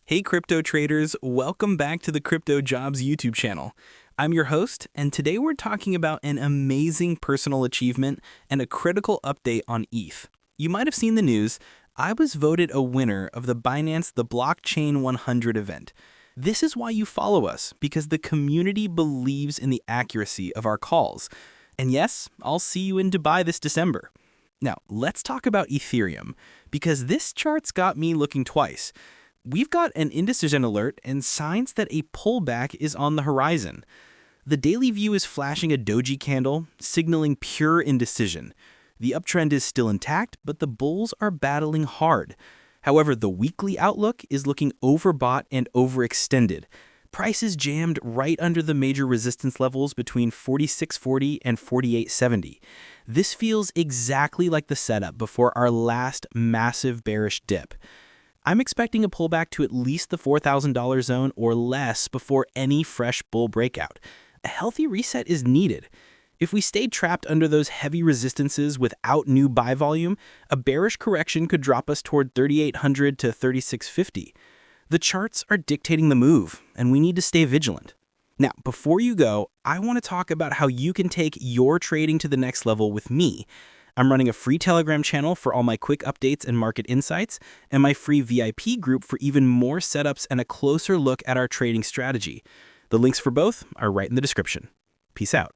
Hey crypto traders, welcome back to the CryptoJobs YouTube channel. I'm your host, and today we're talking about an amazing personal achievement and a critical update on ETH. You might have seen the news. I was voted a winner of the Binance The Blockchain 100 event. This is why you follow us, because the community believes in the accuracy of our calls. And yes, I'll see you in Dubai this December. Now, let's talk about Ethereum, because this chart's got me looking twice. We've got an indecision alert and signs that a pullback is on the horizon. The daily view is flashing a doji candle, signaling pure indecision. The uptrend is still intact, but the bulls are battling hard. However, the weekly outlook is looking overbought and overextended. Prices jammed right under the major resistance levels between 46.40 and 48.70. This feels exactly like the setup before our last massive bearish dip. I'm expecting a pullback to at least the $4,000 zone or less before any fresh bull breakout. A healthy reset is needed. If we stay trapped under those heavy resistances without new buy volume, a bearish correction could drop us toward 3,800 to 3,650. The charts are dictating the move, and we need to stay vigilant. Now, before you go, I want to talk about how you can take your trading to the next level with me. I'm running a free Telegram channel for all my quick updates and market insights, and my free VIP group for even more setups and a closer look at our trading strategy. The links for both are right in the description. Peace out.